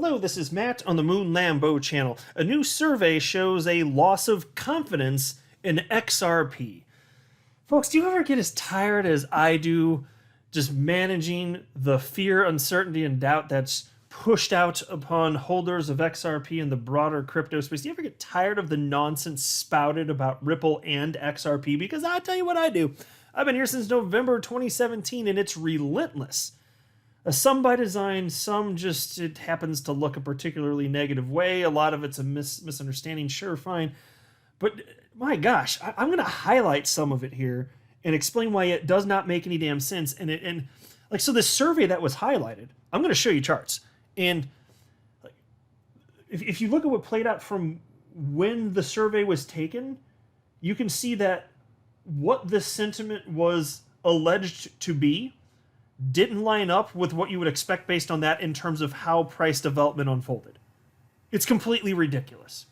Hello, this is Matt on the Moon Lambo channel. A new survey shows a loss of confidence in XRP. Folks, do you ever get as tired as I do just managing the fear, uncertainty, and doubt that's pushed out upon holders of XRP and the broader crypto space? Do you ever get tired of the nonsense spouted about Ripple and XRP? Because I'll tell you what I do. I've been here since November 2017 and it's relentless. Some by design, some just it happens to look a particularly negative way. A lot of it's a misunderstanding, sure, fine. But my gosh, I'm going to highlight some of it here and explain why it does not make any damn sense. And so this survey that was highlighted, I'm going to show you charts. And if you look at what played out from when the survey was taken, you can see that what this sentiment was alleged to be didn't line up with what you would expect based on that in terms of how price development unfolded. It's completely ridiculous.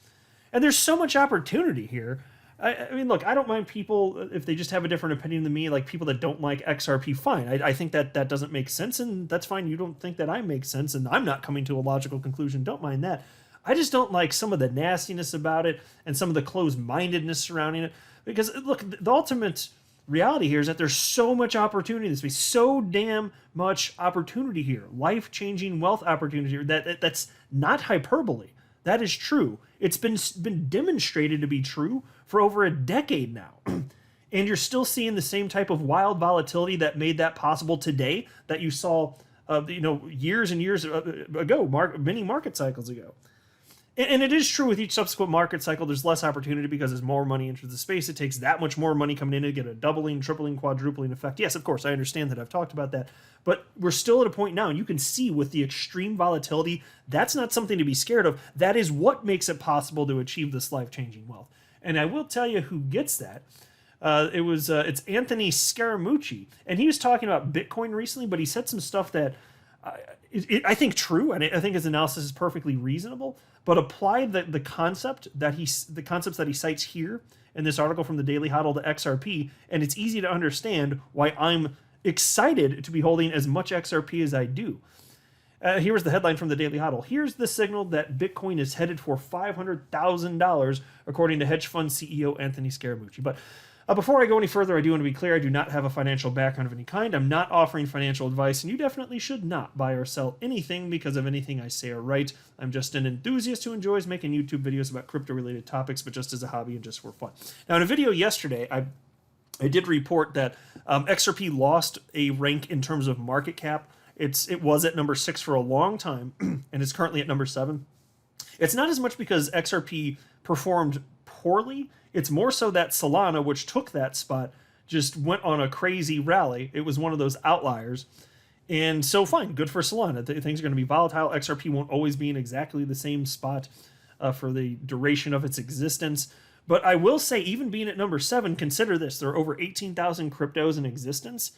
And there's so much opportunity here. I mean, look, I don't mind people if they just have a different opinion than me, like people that don't like XRP, fine. I think that doesn't make sense, and that's fine. You don't think that I make sense, and I'm not coming to a logical conclusion. Don't mind that. I just don't like some of the nastiness about it and some of the closed-mindedness surrounding it. Because, look, the ultimate reality here is that there's so much opportunity in this space, so damn much opportunity here, life-changing wealth opportunity here. That's not hyperbole. That is true. It's been demonstrated to be true for over a decade now. And you're still seeing the same type of wild volatility that made that possible today that you saw years and years ago, many market cycles ago. And it is true with each subsequent market cycle, there's less opportunity because as more money enters the space, it takes that much more money coming in to get a doubling, tripling, quadrupling effect. Yes, of course, I understand that. I've talked about that. But we're still at a point now, and you can see with the extreme volatility, that's not something to be scared of. That is what makes it possible to achieve this life-changing wealth. And I will tell you who gets that. It's Anthony Scaramucci. And he was talking about Bitcoin recently, but he said some stuff that I think true, and I think his analysis is perfectly reasonable, but apply the concepts that he cites here in this article from the Daily Hodl to XRP, and it's easy to understand why I'm excited to be holding as much XRP as I do. Here was the headline from the Daily Hodl. Here's the signal that Bitcoin is headed for $500,000, according to hedge fund CEO Anthony Scaramucci. But before I go any further, I do want to be clear, I do not have a financial background of any kind. I'm not offering financial advice, and you definitely should not buy or sell anything because of anything I say or write. I'm just an enthusiast who enjoys making YouTube videos about crypto-related topics, but just as a hobby and just for fun. Now, in a video yesterday, I did report that XRP lost a rank in terms of market cap. It was at number 6 for a long time, and it's currently at number 7. It's not as much because XRP performed poorly. It's more so that Solana, which took that spot, just went on a crazy rally. It was one of those outliers. And so fine, good for Solana. Things are going to be volatile. XRP won't always be in exactly the same spot for the duration of its existence. But I will say, even being at number 7, consider this. There are over 18,000 cryptos in existence.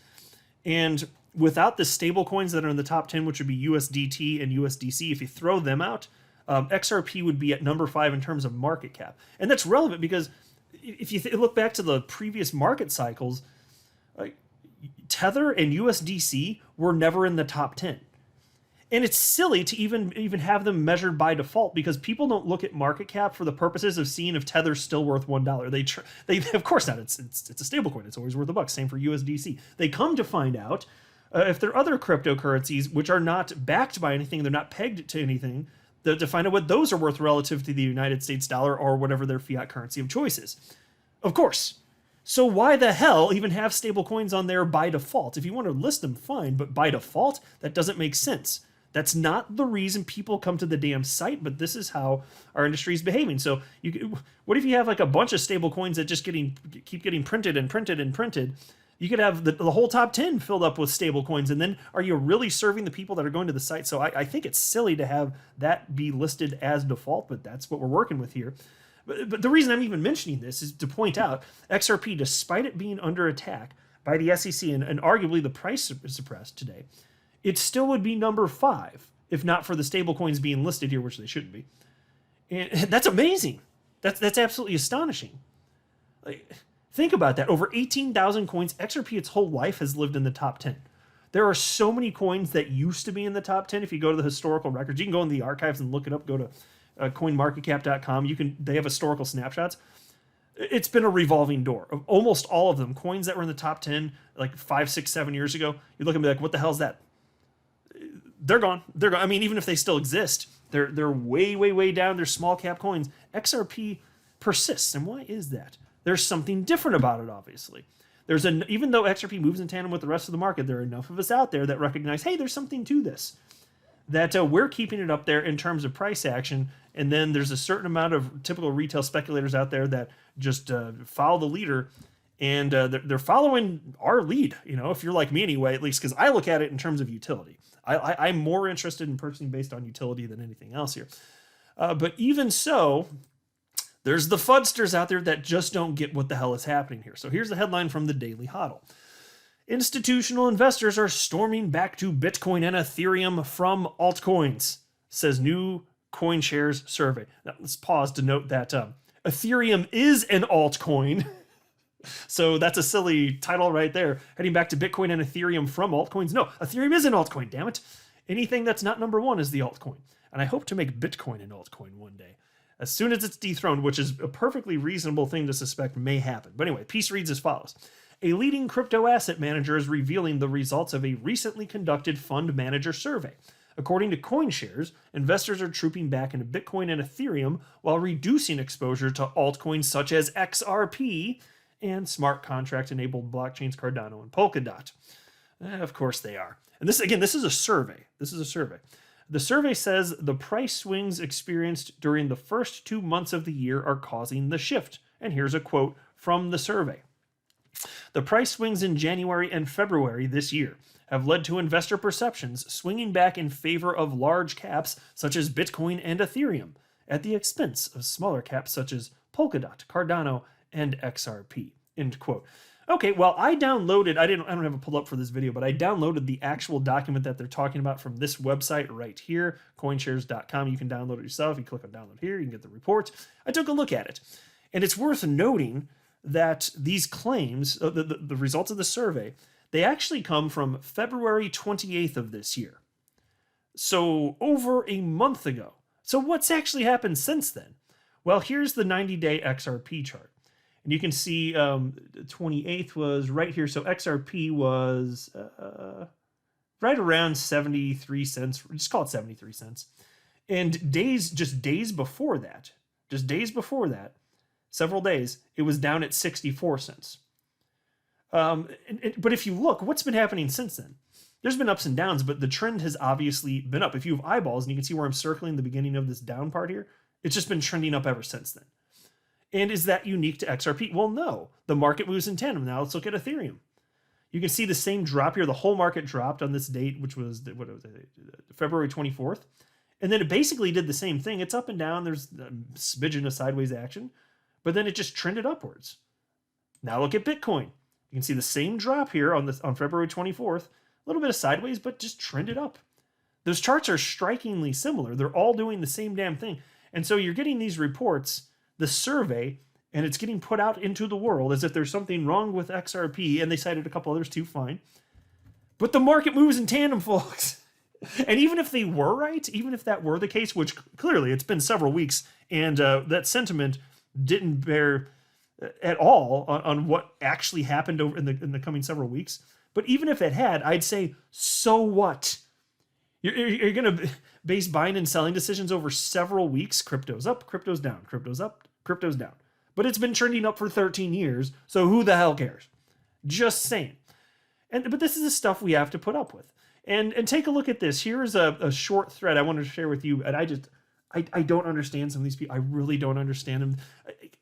And without the stable coins that are in the top 10, which would be USDT and USDC, if you throw them out, XRP would be at number 5 in terms of market cap. And that's relevant because if you look back to the previous market cycles, Tether and USDC were never in the top 10. And it's silly to even have them measured by default because people don't look at market cap for the purposes of seeing if Tether's still worth $1. They of course not. It's a stablecoin. It's always worth $1. Same for USDC. They come to find out if there are other cryptocurrencies which are not backed by anything, they're not pegged to anything, to find out what those are worth relative to the United States dollar or whatever their fiat currency of choice is. Of course. So why the hell even have stable coins on there by default? If you want to list them, fine, but by default, that doesn't make sense. That's not the reason people come to the damn site, but this is how our industry is behaving. So what if you have like a bunch of stable coins that just keep getting printed and printed and printed? You could have the whole top 10 filled up with stable coins, and then are you really serving the people that are going to the site? So I think it's silly to have that be listed as default, but that's what we're working with here. But the reason I'm even mentioning this is to point out XRP, despite it being under attack by the SEC and arguably the price is suppressed today, it still would be number 5 if not for the stable coins being listed here, which they shouldn't be. And that's amazing. That's absolutely astonishing. Think about that. Over 18,000 coins. XRP its whole life has lived in the top 10. There are so many coins that used to be in the top 10. If you go to the historical records, you can go in the archives and look it up. Go to coinmarketcap.com. They have historical snapshots. It's been a revolving door of almost all of them. Coins that were in the top 10 like 5, 6, 7 years ago, you look and be like, what the hell's that? They're gone. They're gone. I mean, even if they still exist, they're way, way, way down. They're small cap coins. XRP persists. And why is that? There's something different about it, obviously. Even though XRP moves in tandem with the rest of the market, there are enough of us out there that recognize, hey, there's something to this. That we're keeping it up there in terms of price action, and then there's a certain amount of typical retail speculators out there that just follow the leader, and they're following our lead. You know, if you're like me anyway, at least, because I look at it in terms of utility. I'm more interested in purchasing based on utility than anything else here. But even so, there's the fudsters out there that just don't get what the hell is happening here. So here's the headline from the Daily Hodl. Institutional investors are storming back to Bitcoin and Ethereum from altcoins, says new CoinShares survey. Now, let's pause to note that Ethereum is an altcoin. So that's a silly title right there. Heading back to Bitcoin and Ethereum from altcoins. No, Ethereum is an altcoin, damn it. Anything that's not number one is the altcoin. And I hope to make Bitcoin an altcoin one day. As soon as it's dethroned, which is a perfectly reasonable thing to suspect may happen. But anyway, piece reads as follows. A leading crypto asset manager is revealing the results of a recently conducted fund manager survey. According to CoinShares, investors are trooping back into Bitcoin and Ethereum while reducing exposure to altcoins such as XRP and smart contract-enabled blockchains Cardano and Polkadot. Of course they are. And this is a survey. The survey says the price swings experienced during the first 2 months of the year are causing the shift. And here's a quote from the survey. The price swings in January and February this year have led to investor perceptions swinging back in favor of large caps such as Bitcoin and Ethereum at the expense of smaller caps such as Polkadot, Cardano, and XRP. End quote. Okay, well, I don't have it pulled up for this video, but I downloaded the actual document that they're talking about from this website right here, coinshares.com. You can download it yourself. You click on download here, you can get the report. I took a look at it, and it's worth noting that these claims, the results of the survey, they actually come from February 28th of this year. So over a month ago. So what's actually happened since then? Well, here's the 90-day XRP chart. And you can see 28th was right here. So XRP was right around 73 cents. Just call it 73 cents. And days before that, several days, it was down at 64 cents. But if you look, what's been happening since then? There's been ups and downs, but the trend has obviously been up. If you have eyeballs, and you can see where I'm circling the beginning of this down part here, it's just been trending up ever since then. And is that unique to XRP? Well, no. The market moves in tandem. Now let's look at Ethereum. You can see the same drop here. The whole market dropped on this date, which was February 24th. And then it basically did the same thing. It's up and down. There's a smidgen of sideways action. But then it just trended upwards. Now look at Bitcoin. You can see the same drop here on February 24th. A little bit of sideways, but just trended up. Those charts are strikingly similar. They're all doing the same damn thing. And so you're getting these reports, the survey, and it's getting put out into the world as if there's something wrong with XRP, and they cited a couple others too, fine. But the market moves in tandem, folks. And even if they were right, even if that were the case, which clearly it's been several weeks, and that sentiment didn't bear at all on what actually happened over in the coming several weeks. But even if it had, I'd say, so what? You're going to base buying and selling decisions over several weeks. Crypto's up, crypto's down, crypto's up, crypto's down. But it's been trending up for 13 years, so who the hell cares? Just saying. But this is the stuff we have to put up with. And take a look at this. Here's a short thread I wanted to share with you, and I don't understand some of these people. I really don't understand them.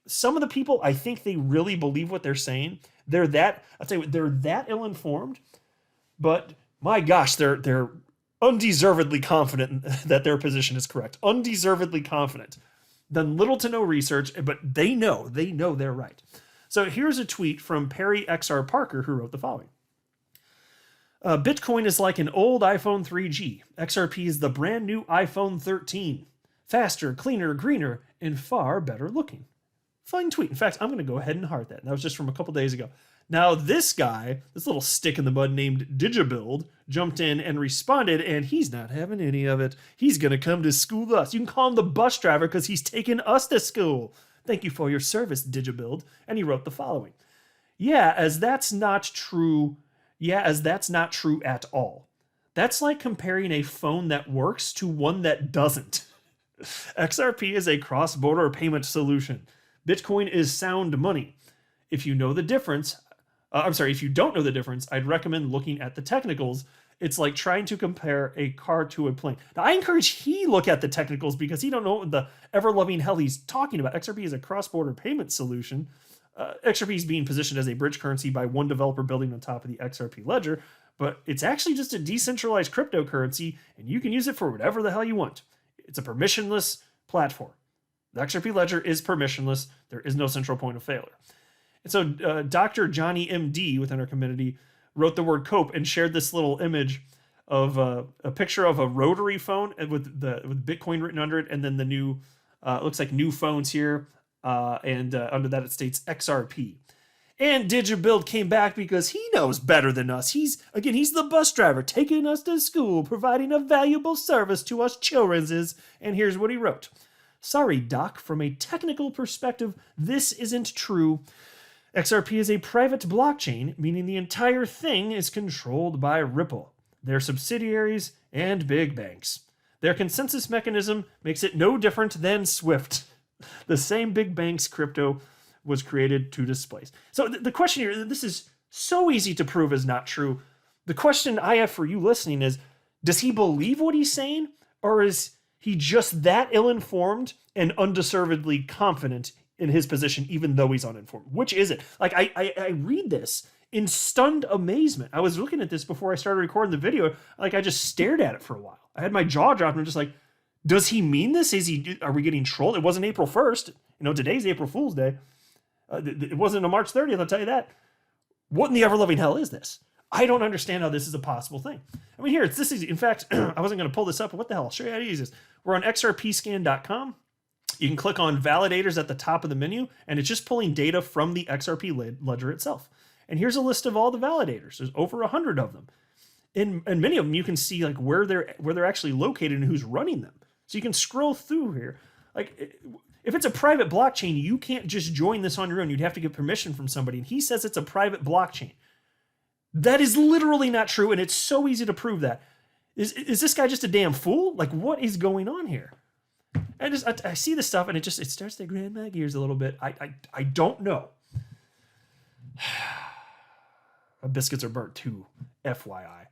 Some of the people, I think they really believe what they're saying. They're that ill-informed, but my gosh, they're undeservedly confident that their position is correct. Undeservedly confident. Done little to no research, but they know they're right. So here's a tweet from Perry XR Parker, who wrote the following. Bitcoin is like an old iPhone 3G. XRP is the brand new iPhone 13. Faster, cleaner, greener, and far better looking. Fine tweet. In fact, I'm going to go ahead and heart that. That was just from a couple days ago. Now, this guy, this little stick in the mud named Digibuild, jumped in and responded, and he's not having any of it. He's going to come to school us. You can call him the bus driver because he's taking us to school. Thank you for your service, Digibuild. And he wrote the following. Yeah, as that's not true at all. That's like comparing a phone that works to one that doesn't. XRP is a cross-border payment solution. Bitcoin is sound money. If you know the difference, if you don't know the difference, I'd recommend looking at the technicals. It's like trying to compare a car to a plane. Now, I encourage he look at the technicals because he don't know what the ever-loving hell he's talking about. XRP is a cross-border payment solution. XRP is being positioned as a bridge currency by one developer building on top of the XRP ledger, but it's actually just a decentralized cryptocurrency, and you can use it for whatever the hell you want. It's a permissionless platform. The XRP ledger is permissionless. There is no central point of failure. And so Dr. Johnny MD within our community wrote the word cope and shared this little image of a picture of a rotary phone with Bitcoin written under it, and then the new, it looks like new phones here, and under that it states XRP. And Digibuild came back because he knows better than us. He's the bus driver taking us to school, providing a valuable service to us children's. And here's what he wrote. Sorry, Doc, from a technical perspective, this isn't true. XRP is a private blockchain, meaning the entire thing is controlled by Ripple, their subsidiaries, and big banks. Their consensus mechanism makes it no different than SWIFT. The same big bank's crypto was created to displace. So the question here, this is so easy to prove is not true. The question I have for you listening is, does he believe what he's saying, or is he just that ill-informed and undeservedly confident in his position, even though he's uninformed? Which is it? Like, I read this in stunned amazement. I was looking at this before I started recording the video. Like, I just stared at it for a while. I had my jaw dropped and I'm just like, does he mean this? Are we getting trolled? It wasn't April 1st. Today's April Fool's Day. It wasn't on March 30th, I'll tell you that. What in the ever-loving hell is this? I don't understand how this is a possible thing. I mean, here, it's this easy. In fact, I wasn't going to pull this up, but what the hell? I'll show you how to use this. We're on xrpscan.com. You can click on validators at the top of the menu, and it's just pulling data from the XRP ledger itself. And here's a list of all the validators. There's over 100 of them. And many of them, you can see like where they're actually located and who's running them. So you can scroll through here. Like, if it's a private blockchain, you can't just join this on your own. You'd have to get permission from somebody. And he says it's a private blockchain. That is literally not true, and it's so easy to prove that. Is this guy just a damn fool? Like, what is going on here? I see this stuff, and it starts to grind my gears a little bit. I don't know. My biscuits are burnt too, FYI.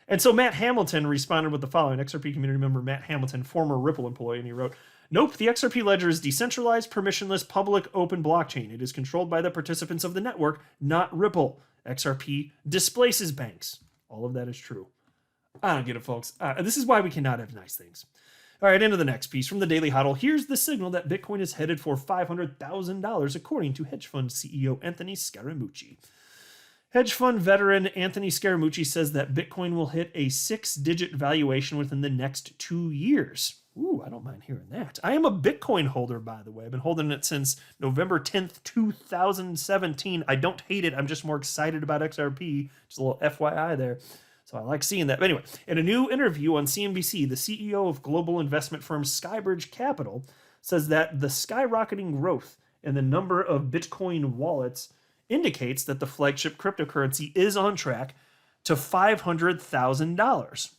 And so Matt Hamilton responded with the following. XRP community member Matt Hamilton, former Ripple employee, and he wrote, nope, the XRP ledger is decentralized, permissionless, public, open blockchain. It is controlled by the participants of the network, not Ripple. XRP displaces banks. All of that is true. I don't get it, folks. This is why we cannot have nice things. All right, into the next piece from the Daily Huddle. Here's the signal that Bitcoin is headed for $500,000, according to hedge fund CEO Anthony Scaramucci. Hedge fund veteran Anthony Scaramucci says that Bitcoin will hit a 6-digit valuation within the next 2 years. Ooh, I don't mind hearing that. I am a Bitcoin holder, by the way. I've been holding it since November 10th, 2017. I don't hate it. I'm just more excited about XRP. Just a little FYI there. So I like seeing that. But anyway, in a new interview on CNBC, the CEO of global investment firm Skybridge Capital says that the skyrocketing growth in the number of Bitcoin wallets indicates that the flagship cryptocurrency is on track to $500,000.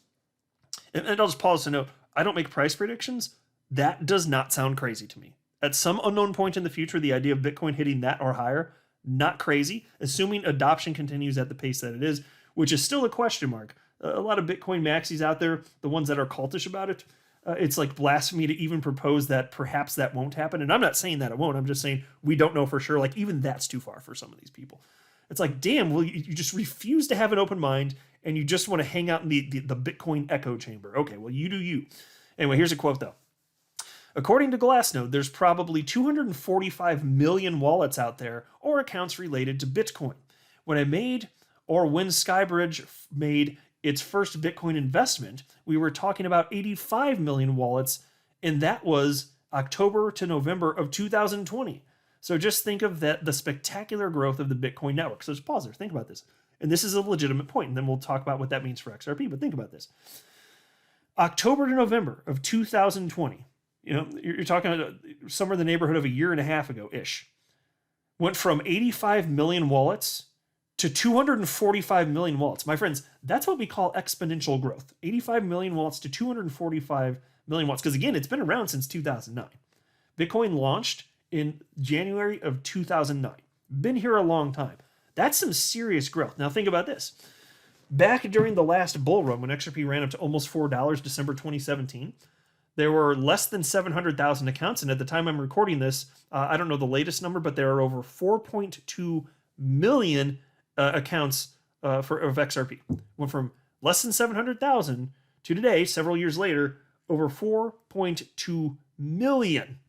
And I'll just pause to note, I don't make price predictions. That does not sound crazy to me. At some unknown point in the future, the idea of Bitcoin hitting that or higher, not crazy, assuming adoption continues at the pace that it is, which is still a question mark. A lot of Bitcoin maxis out there, the ones that are cultish about it, it's like blasphemy to even propose that perhaps that won't happen. And I'm not saying that it won't. I'm just saying we don't know for sure. Like, even that's too far for some of these people. It's like, damn, well, you just refuse to have an open mind and you just want to hang out in the Bitcoin echo chamber. Okay, well, you do you. Anyway, here's a quote, though. According to Glassnode, there's probably 245 million wallets out there or accounts related to Bitcoin. When Skybridge made its first Bitcoin investment, we were talking about 85 million wallets, and that was October to November of 2020. So just think of that, the spectacular growth of the Bitcoin network. So just pause there, think about this. And this is a legitimate point, and then we'll talk about what that means for XRP, but think about this. October to November of 2020, you're talking somewhere in the neighborhood of a year and a half ago-ish, went from 85 million wallets to 245 million wallets. My friends, that's what we call exponential growth. 85 million wallets to 245 million wallets. Because again, it's been around since 2009. Bitcoin launched in January of 2009. Been here a long time. That's some serious growth. Now think about this. Back during the last bull run, when XRP ran up to almost $4, December 2017, there were less than 700,000 accounts. And at the time I'm recording this, I don't know the latest number, but there are over 4.2 million accounts of XRP. Went from less than 700,000 to today, several years later, over 4.2 million.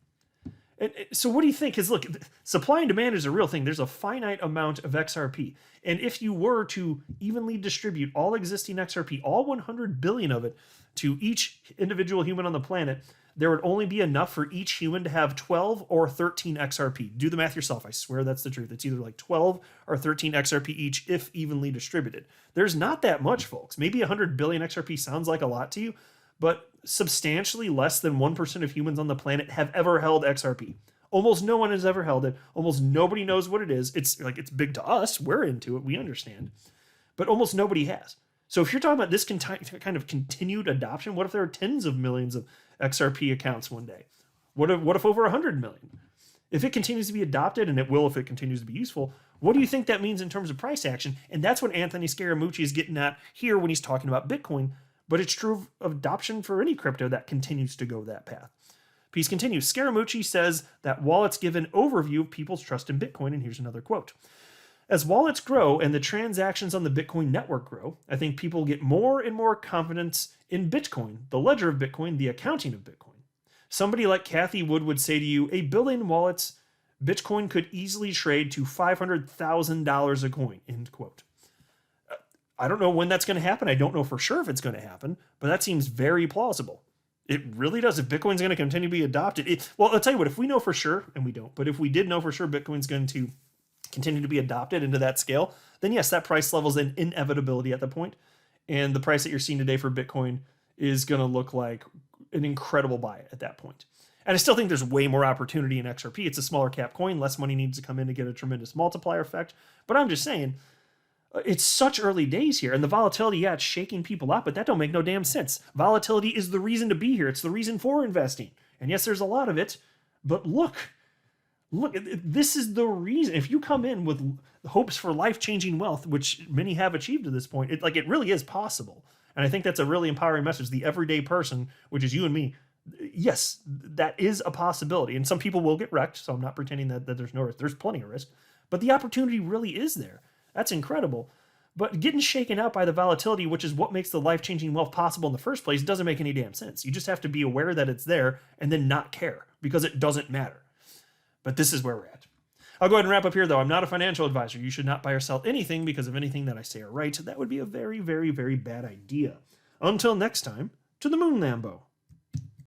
And so what do you think? Because look, supply and demand is a real thing. There's a finite amount of XRP. And if you were to evenly distribute all existing XRP, all 100 billion of it, to each individual human on the planet, there would only be enough for each human to have 12 or 13 XRP. Do the math yourself. I swear that's the truth. It's either like 12 or 13 XRP each if evenly distributed. There's not that much, folks. Maybe 100 billion XRP sounds like a lot to you, but substantially less than 1% of humans on the planet have ever held XRP. Almost no one has ever held it. Almost nobody knows what it is. It's big to us. We're into it. We understand. But almost nobody has. So if you're talking about this kind of continued adoption, what if there are tens of millions of XRP accounts one day? What if over 100 million? If it continues to be adopted, and it will if it continues to be useful, what do you think that means in terms of price action? And that's what Anthony Scaramucci is getting at here when he's talking about Bitcoin. But it's true of adoption for any crypto that continues to go that path. Piece continues. Scaramucci says that wallets give an overview of people's trust in Bitcoin, and here's another quote. As wallets grow and the transactions on the Bitcoin network grow, I think people get more and more confidence in Bitcoin, the ledger of Bitcoin, the accounting of Bitcoin. Somebody like Kathy Wood would say to you, 1 billion wallets, Bitcoin could easily trade to $500,000 a coin, end quote. I don't know when that's going to happen. I don't know for sure if it's going to happen, but that seems very plausible. It really does. If Bitcoin's going to continue to be adopted, well, I'll tell you what, if we know for sure, and we don't, but if we did know for sure Bitcoin's going to continue to be adopted into that scale, then yes, that price level is an inevitability at the point. And the price that you're seeing today for Bitcoin is going to look like an incredible buy at that point. And I still think there's way more opportunity in XRP. It's a smaller cap coin. Less money needs to come in to get a tremendous multiplier effect. But I'm just saying, it's such early days here. And the volatility, yeah, it's shaking people up, but that don't make no damn sense. Volatility is the reason to be here. It's the reason for investing. And yes, there's a lot of it, but look, this is the reason. If you come in with hopes for life-changing wealth, which many have achieved to this point, it really is possible. And I think that's a really empowering message. The everyday person, which is you and me, yes, that is a possibility. And some people will get wrecked, so I'm not pretending that there's no risk. There's plenty of risk. But the opportunity really is there. That's incredible. But getting shaken out by the volatility, which is what makes the life-changing wealth possible in the first place, doesn't make any damn sense. You just have to be aware that it's there and then not care because it doesn't matter. But this is where we're at. I'll go ahead and wrap up here, though. I'm not a financial advisor. You should not buy or sell anything because of anything that I say or write. That would be a very, very, very bad idea. Until next time, to the moon, Lambo.